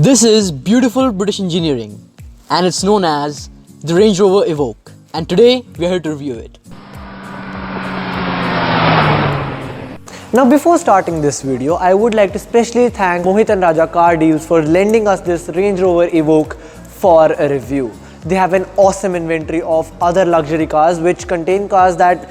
This is beautiful British engineering and it's known as the Range Rover Evoque, and today we are here to review it. Now before starting this video, I would like to specially thank Mohit and Raja Car Deals for lending us this Range Rover Evoque for a review. They have an awesome inventory of other luxury cars which contain cars that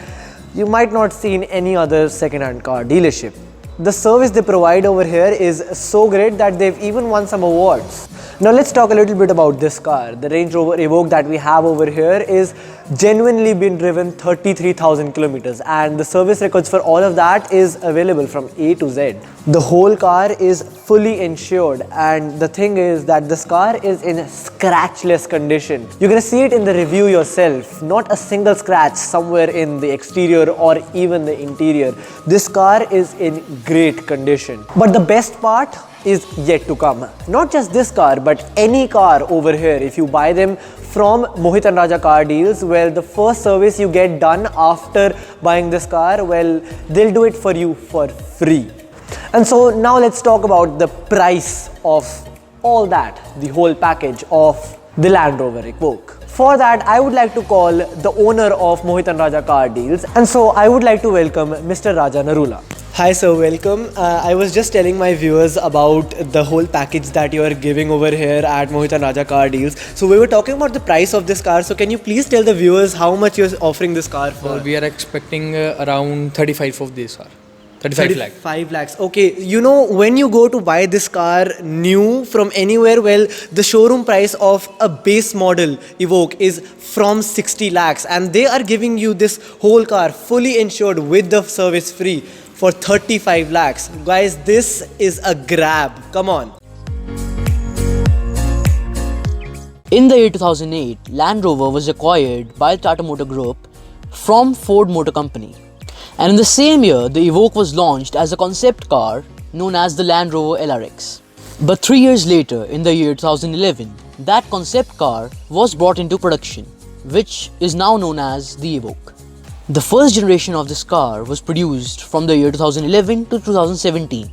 you might not see in any other second-hand car dealership. The service they provide over here is so great that they've even won some awards. Now let's talk a little bit about this car. The Range Rover Evoque that we have over here is genuinely been driven 33,000 kilometers, and the service records for all of that is available from A to Z. The whole car is fully insured, and the thing is that this car is in scratchless condition. You're gonna see it in the review yourself. Not a single scratch somewhere in the exterior or even the interior. This car is in great condition. But the best part is yet to come. Not just this car, but any car over here. If you buy them from Mohit and Raja Car Deals, well, the first service you get done after buying this car, well, they'll do it for you for free. And so now let's talk about the price of all that, the whole package of the Land Rover Evoque. For that, I would like to call the owner of Mohit and Raja Car Deals, and so I would like to welcome Mr. Raja Narula. Hi sir, welcome. I was just telling my viewers about the whole package that you are giving over here at Mohit and Raja Car Deals. So we were talking about the price of this car. So can you please tell the viewers how much you're offering this car for? Well, we are expecting around 35 of this car. 35 lakh. 5 lakhs. Okay, you know, when you go to buy this car new from anywhere, well, the showroom price of a base model Evoque is from 60 lakhs, and they are giving you this whole car fully insured with the service free for 35 lakhs. Guys, this is a grab. Come on. In the year 2008, Land Rover was acquired by Tata Motor Group from Ford Motor Company. And in the same year, the Evoque was launched as a concept car known as the Land Rover LRX. But 3 years later, in the year 2011, that concept car was brought into production, which is now known as the Evoque. The first generation of this car was produced from the year 2011 to 2017,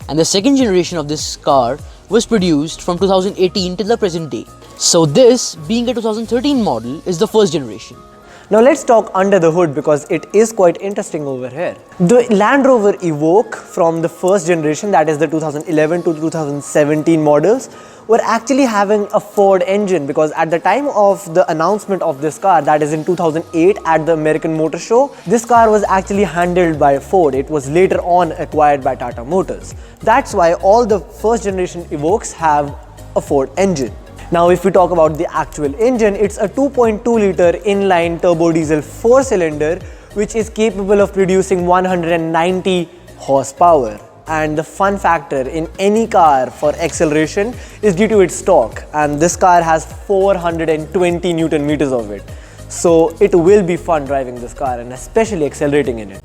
and the second generation of this car was produced from 2018 till the present day. So this, being a 2013 model, is the first generation. Now let's talk under the hood because it is quite interesting over here. The Land Rover Evoque from the first generation, that is the 2011 to 2017 models, were actually having a Ford engine, because at the time of the announcement of this car, that is in 2008 at the American Motor Show, this car was actually handled by Ford. It was later on acquired by Tata Motors. That's why all the first generation Evoques have a Ford engine. Now if we talk about the actual engine, it's a 2.2 liter inline turbo diesel 4-cylinder which is capable of producing 190 horsepower. And the fun factor in any car for acceleration is due to its torque, and this car has 420 Newton meters of it. So it will be fun driving this car and especially accelerating in it.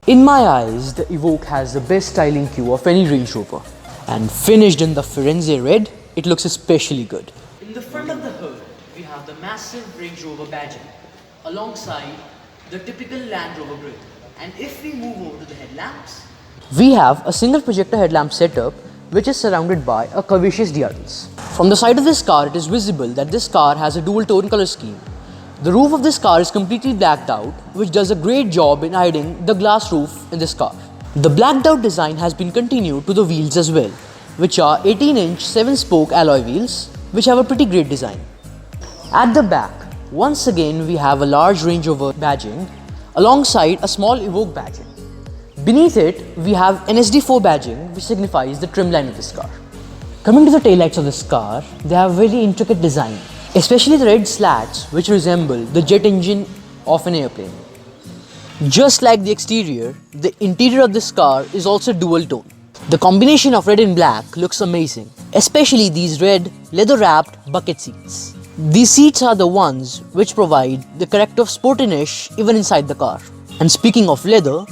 In my eyes, the Evoque has the best styling queue of any Range Rover. And finished in the Firenze red, it looks especially good. In the front of the hood, we have the massive Range Rover badging alongside the typical Land Rover grille. And if we move over to the headlamps, we have a single projector headlamp setup which is surrounded by a curvaceous dials. From the side of this car, it is visible that this car has a dual tone color scheme. The roof of this car is completely blacked out, which does a great job in hiding the glass roof in this car. The blacked out design has been continued to the wheels as well, which are 18-inch 7-spoke alloy wheels, which have a pretty great design. At the back, once again we have a large Range Rover badging alongside a small Evoque badging. Beneath it, we have NSD4 badging, which signifies the trim line of this car. Coming to the taillights of this car, they have very intricate design, especially the red slats which resemble the jet engine of an airplane. Just like the exterior, the interior of this car is also dual tone. The combination of red and black looks amazing, especially these red leather-wrapped bucket seats. These seats are the ones which provide the character of sportiness even inside the car. And speaking of leather,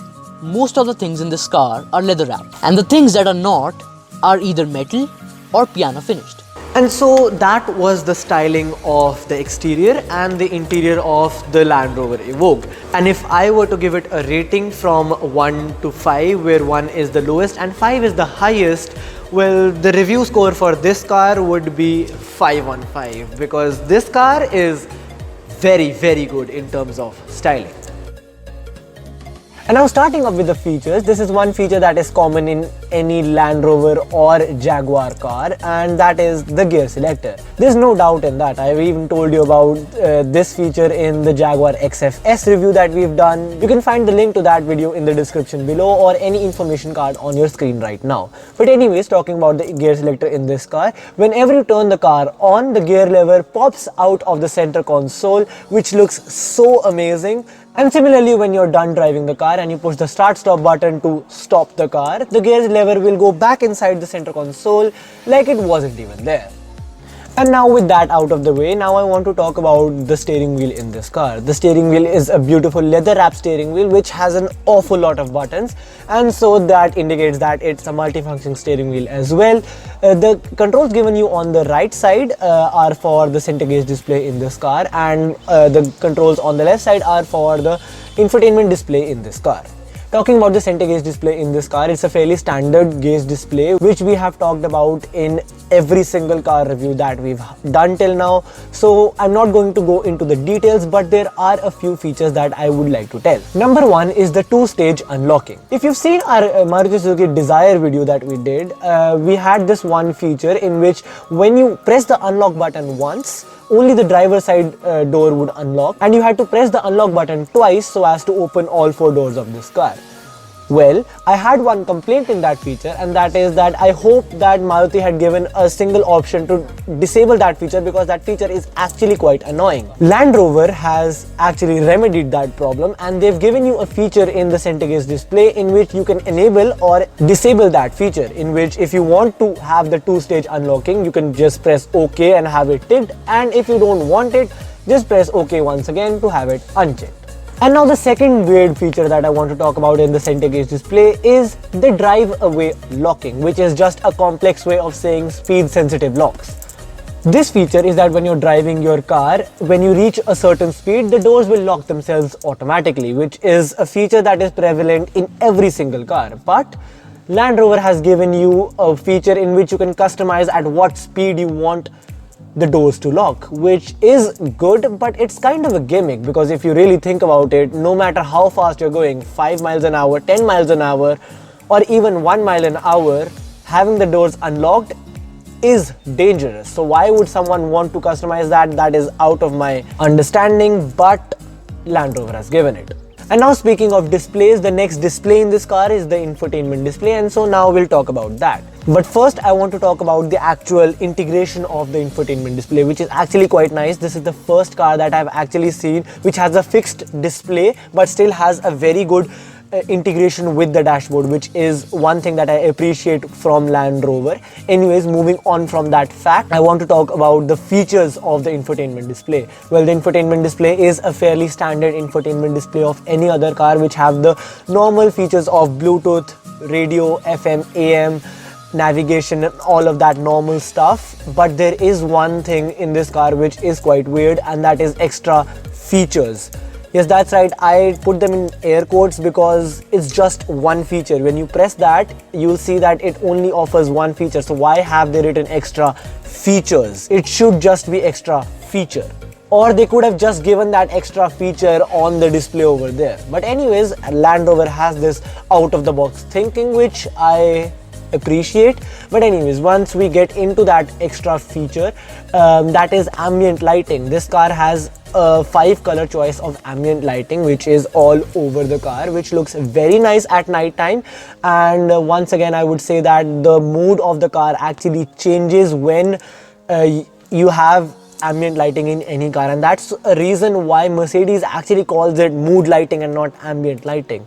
most of the things in this car are leather-wrapped, and the things that are not are either metal or piano finished. And so that was the styling of the exterior and the interior of the Land Rover Evoque. And if I were to give it a rating from 1 to 5, where 1 is the lowest and 5 is the highest, Well, the review score for this car would be 5 on 5 because this car is very, very good in terms of styling. And now starting off with the features, this is one feature that is common in any Land Rover or Jaguar car, and that is the gear selector. There's no doubt in that. I've even told you about this feature in the Jaguar XFS review that we've done. You can find the link to that video in the description below or any information card on your screen right now. But anyways, talking about the gear selector in this car, whenever you turn the car on, the gear lever pops out of the center console, which looks so amazing. And similarly, when you're done driving the car and you push the start stop button to stop the car, the gear lever will go back inside the center console like it wasn't even there. And now with that out of the way, now I want to talk about the steering wheel in this car. The steering wheel is a beautiful leather wrapped steering wheel which has an awful lot of buttons, and so that indicates that it's a multifunctional steering wheel as well. The controls given you on the right side are for the center gauge display in this car, and the controls on the left side are for the infotainment display in this car. Talking about the center gauge display in this car, it's a fairly standard gauge display which we have talked about in every single car review that we've done till now. So I'm not going to go into the details, but there are a few features that I would like to tell. Number one is the two-stage unlocking. If you've seen our Maruti Suzuki Dzire video that we did, we had this one feature in which when you press the unlock button once, only the driver's side door would unlock, and you had to press the unlock button twice so as to open all 4 doors of this car. Well, I had one complaint in that feature, and that is that I hope that Maruti had given a single option to disable that feature, because that feature is actually quite annoying. Land Rover has actually remedied that problem, and they've given you a feature in the center gauge display in which you can enable or disable that feature, in which if you want to have the two-stage unlocking, you can just press OK and have it ticked, and if you don't want it, just press OK once again to have it unchecked. And now the second weird feature that I want to talk about in the center gauge display is the drive away locking, which is just a complex way of saying speed sensitive locks. This feature is that when you're driving your car, when you reach a certain speed, the doors will lock themselves automatically, which is a feature that is prevalent in every single car. But Land Rover has given you a feature in which you can customize at what speed you want the doors to lock, which is good, but it's kind of a gimmick, because if you really think about it, no matter how fast you're going, 5 miles an hour, 10 miles an hour, or even 1 mile an hour, having the doors unlocked is dangerous. So why would someone want to customize that? That is out of my understanding, but Land Rover has given it. And now speaking of displays, the next display in this car is the infotainment display, and so now we'll talk about that. But first I want to talk about the actual integration of the infotainment display, which is actually quite nice. This is the first car that I've actually seen which has a fixed display but still has a very good integration with the dashboard, which is one thing that I appreciate from Land Rover. Anyways, moving on from that fact, I want to talk about the features of the infotainment display. Well, the infotainment display is a fairly standard infotainment display of any other car, which have the normal features of Bluetooth, radio, FM, AM, navigation, and all of that normal stuff. But there is one thing in this car which is quite weird, and that is extra features. Yes, that's right, I put them in air quotes because it's just one feature. When you press that, you'll see that it only offers one feature. So why have they written extra features? It should just be extra feature. Or they could have just given that extra feature on the display over there. But anyways, Land Rover has this out of the box thinking, which I appreciate. But anyways, once we get into that extra feature, that is ambient lighting. This car has a 5 color choice of ambient lighting, which is all over the car, which looks very nice at night time. And once again, I would say that the mood of the car actually changes when you have ambient lighting in any car, and that's a reason why Mercedes actually calls it mood lighting and not ambient lighting.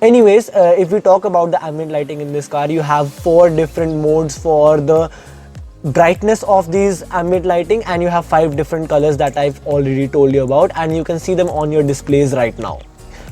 Anyways, if we talk about the ambient lighting in this car, you have 4 different modes for the brightness of these ambient lighting, and you have 5 different colors that I've already told you about, and you can see them on your displays right now.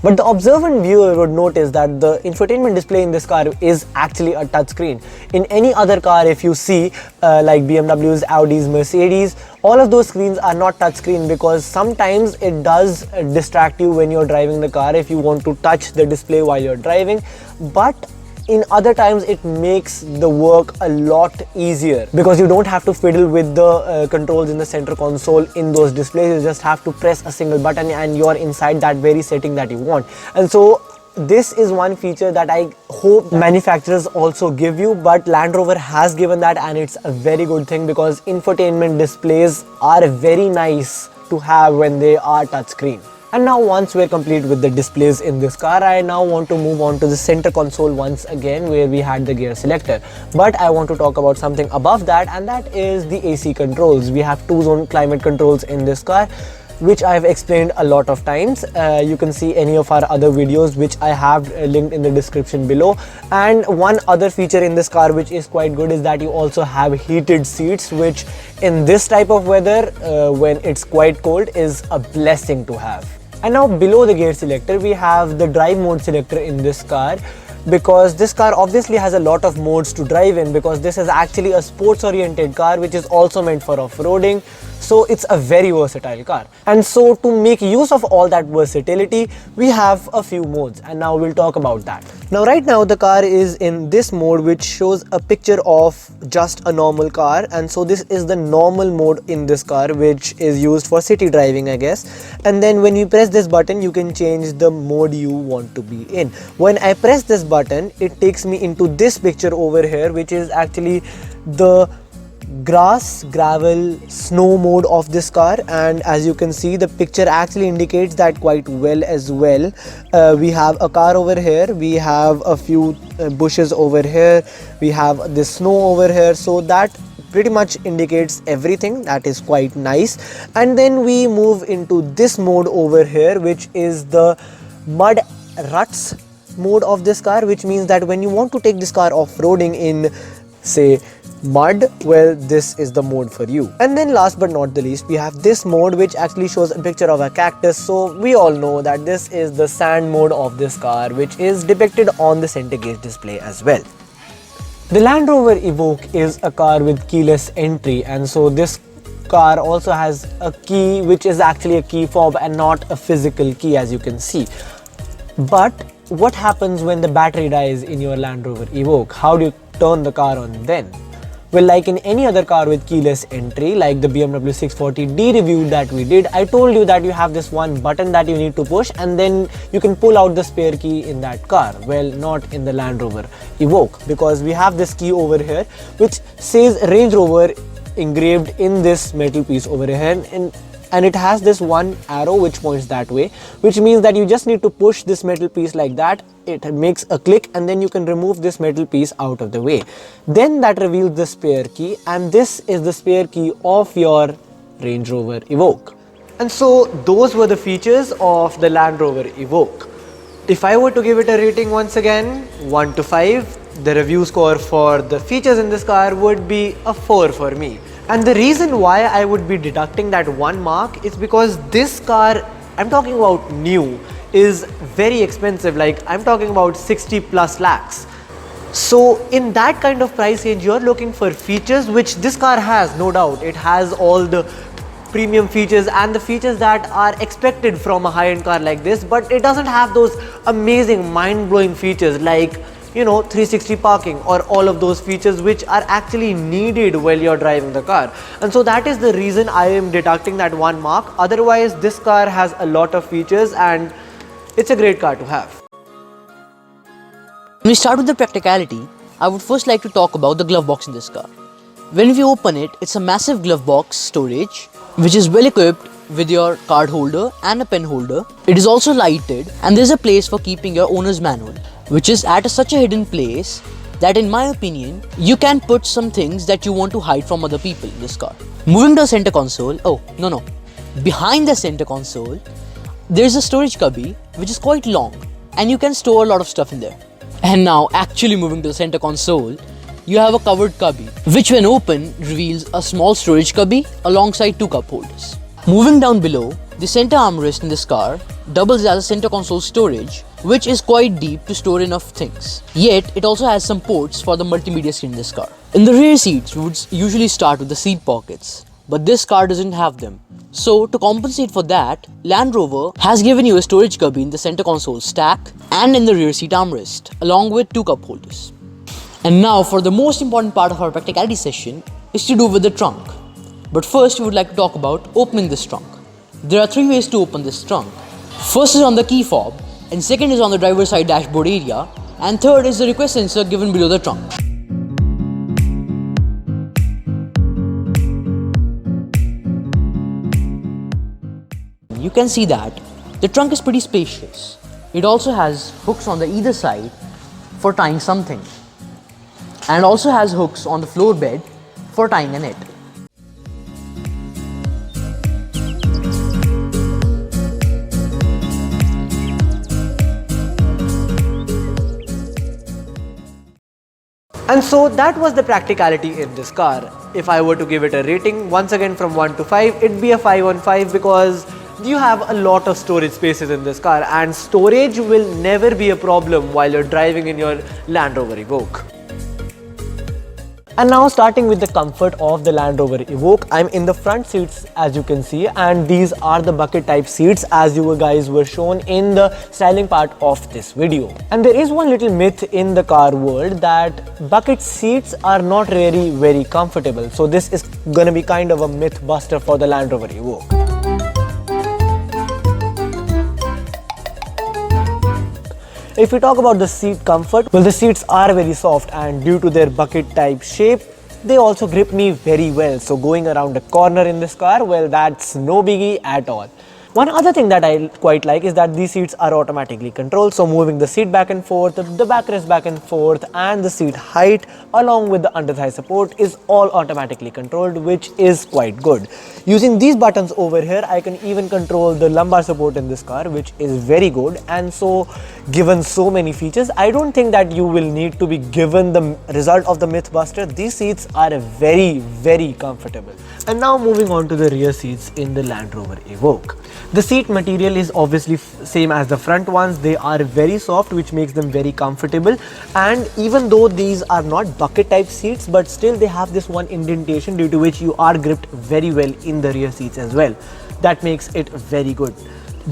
But the observant viewer would notice that the infotainment display in this car is actually a touchscreen. In any other car, if you see like BMWs, Audis, Mercedes, all of those screens are not touchscreen, because sometimes it does distract you when you're driving the car if you want to touch the display while you're driving. But in other times it makes the work a lot easier because you don't have to fiddle with the controls in the center console in those displays. You just have to press a single button and you're inside that very setting that you want. And so this is one feature that I hope manufacturers also give you, but Land Rover has given that, and it's a very good thing because infotainment displays are very nice to have when they are touchscreen. And now once we're complete with the displays in this car, I now want to move on to the center console once again where we had the gear selector. But I want to talk about something above that, and that is the AC controls. We have 2-zone climate controls in this car, which I've explained a lot of times. You can see any of our other videos which I have linked in the description below. And one other feature in this car which is quite good is that you also have heated seats, which in this type of weather when it's quite cold is a blessing to have. And now below the gear selector we have the drive mode selector in this car, because this car obviously has a lot of modes to drive in, because this is actually a sports oriented car which is also meant for off-roading. So it's a very versatile car. And so to make use of all that versatility, we have a few modes, and now we'll talk about that. Now right now the car is in this mode which shows a picture of just a normal car, and so this is the normal mode in this car which is used for city driving, I guess. And then when you press this button you can change the mode you want to be in. When I press this button it takes me into this picture over here, which is actually the grass, gravel, snow mode of this car. And as you can see, the picture actually indicates that quite well as well. We have a car over here, we have a few bushes over here, we have this snow over here, so that pretty much indicates everything. That is quite nice. And then we move into this mode over here, which is the mud ruts mode of this car, which means that when you want to take this car off-roading in, say, mud, well, this is the mode for you. And then last but not the least, we have this mode which actually shows a picture of a cactus. So we all know that this is the sand mode of this car, which is depicted on the center gauge display as well. The Land Rover Evoque is a car with keyless entry, and so this car also has a key which is actually a key fob and not a physical key, as you can see. But what happens when the battery dies in your Land Rover Evoque? How do you turn the car on then? Well, like in any other car with keyless entry, like the BMW 640D review that we did, I told you that you have this one button that you need to push and then you can pull out the spare key in that car. Well, not in the Land Rover Evoque, because we have this key over here which says Range Rover engraved in this metal piece over here, and it has this one arrow which points that way, which means that you just need to push this metal piece like that. It makes a click and then you can remove this metal piece out of the way. Then that reveals the spare key, and this is the spare key of your Range Rover Evoque. And so those were the features of the Land Rover Evoque. If I were to give it a rating once again, 1 to 5, the review score for the features in this car would be a 4 for me. And the reason why I would be deducting that 1 mark is because this car, I'm talking about new, is very expensive. Like, I'm talking about 60 plus lakhs. So in that kind of price range, you're looking for features which this car has, no doubt. It has all the premium features and the features that are expected from a high-end car like this, but it doesn't have those amazing mind-blowing features like, you know, 360 parking or all of those features which are actually needed while you're driving the car. And so that is the reason I am deducting that 1 mark. Otherwise, this car has a lot of features and it's a great car to have. When we start with the practicality, I would first like to talk about the glove box in this car. When we open it, it's a massive glove box storage which is well equipped with your card holder and a pen holder. It is also lighted and there's a place for keeping your owner's manual, which is at such a hidden place that in my opinion, you can put some things that you want to hide from other people in this car. Moving to the center console, behind the center console, there's a storage cubby which is quite long and you can store a lot of stuff in there. And now actually moving to the center console, you have a covered cubby, which when open reveals a small storage cubby alongside 2 cup holders. Moving down below, the center armrest in this car doubles as a center console storage, which is quite deep to store enough things. Yet, it also has some ports for the multimedia screen in this car. In the rear seats, we would usually start with the seat pockets. but this car doesn't have them. So to compensate for that, Land Rover has given you a storage cubby in the center console stack and in the rear seat armrest, along with 2 cup holders. And now for the most important part of our practicality session is to do with the trunk. But first we would like to talk about opening this trunk. There are 3 ways to open this trunk. First is on the key fob, and second is on the driver's side dashboard area, and third is the request sensor given below the trunk. You can see that the trunk is pretty spacious. It also has hooks on the either side for tying something, and also has hooks on the floor bed for tying a net. And so that was the practicality in this car. If I were to give it a rating, once again from 1 to 5, it'd be a 5 on 5 because you have a lot of storage spaces in this car, and storage will never be a problem while you're driving in your Land Rover Evoque. And now starting with the comfort of the Land Rover Evoque, I'm in the front seats as you can see, and these are the bucket type seats as you guys were shown in the styling part of this video. And there is one little myth in the car world that bucket seats are not really very comfortable. So this is gonna be kind of a myth buster for the Land Rover Evoque. If we talk about the seat comfort, well, the seats are very soft, and due to their bucket type shape, they also grip me very well. So going around a corner in this car, well, that's no biggie at all. One other thing that I quite like is that these seats are automatically controlled. So moving the seat back and forth, the backrest back and forth, and the seat height along with the under thigh support is all automatically controlled, which is quite good. Using these buttons over here, I can even control the lumbar support in this car, which is very good. And so given so many features, I don't think that you will need to be given the result of the Mythbuster. These seats are very, very comfortable. And now moving on to the rear seats in the Land Rover Evoque. The seat material is obviously same as the front ones. They are very soft, which makes them very comfortable. And even though these are not bucket type seats, but still they have this one indentation due to which you are gripped very well in the rear seats as well. That makes it very good.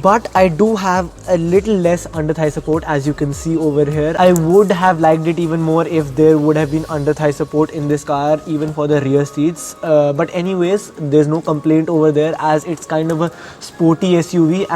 But I do have a little less under thigh support, as you can see over here. I would have liked it even more if there would have been under thigh support in this car, even for the rear seats. But anyways, there's no complaint over there, as it's kind of a sporty SUV,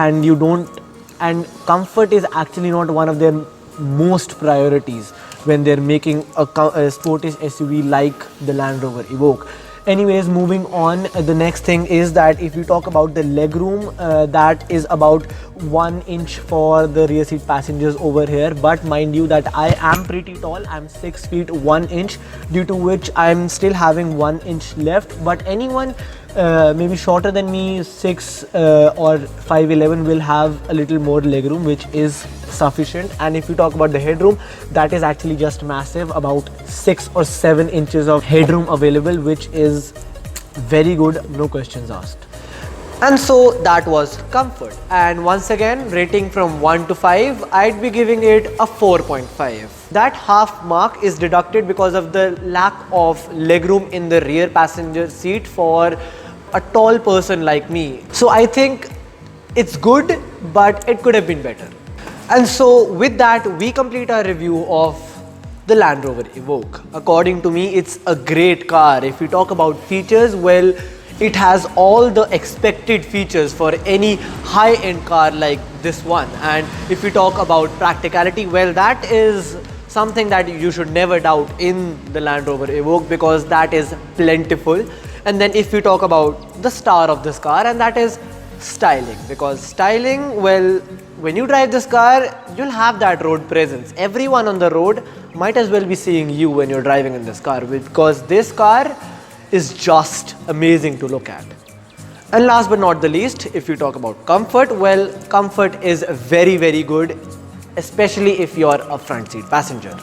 and comfort is actually not one of their most priorities when they're making a sportish SUV like the Land Rover Evoque. Anyways, moving on, the next thing is that if you talk about the legroom, that is about 1 inch for the rear seat passengers over here. But mind you that I am pretty tall, I'm 6 feet 1 inch, due to which I'm still having 1 inch left. But anyone maybe shorter than me, 6 or 5'11", will have a little more legroom, which is sufficient. And if you talk about the headroom, that is actually just massive, about 6 or 7 inches of headroom available, which is very good, no questions asked. And so that was comfort. And once again, rating from 1 to 5, I'd be giving it a 4.5. That half mark is deducted because of the lack of legroom in the rear passenger seat for a tall person like me. So I think it's good, but it could have been better. And so with that, we complete our review of the Land Rover Evoque. According to me, it's a great car. If we talk about features, well, it has all the expected features for any high-end car like this one. And if we talk about practicality, well, that is something that you should never doubt in the Land Rover Evoque, because that is plentiful. And then if we talk about the star of this car, and that is styling, because styling, well, when you drive this car, you'll have that road presence. Everyone on the road might as well be seeing you when you're driving in this car, because this car is just amazing to look at. And last but not the least, if you talk about comfort, well, comfort is very, very good, especially if you're a front seat passenger.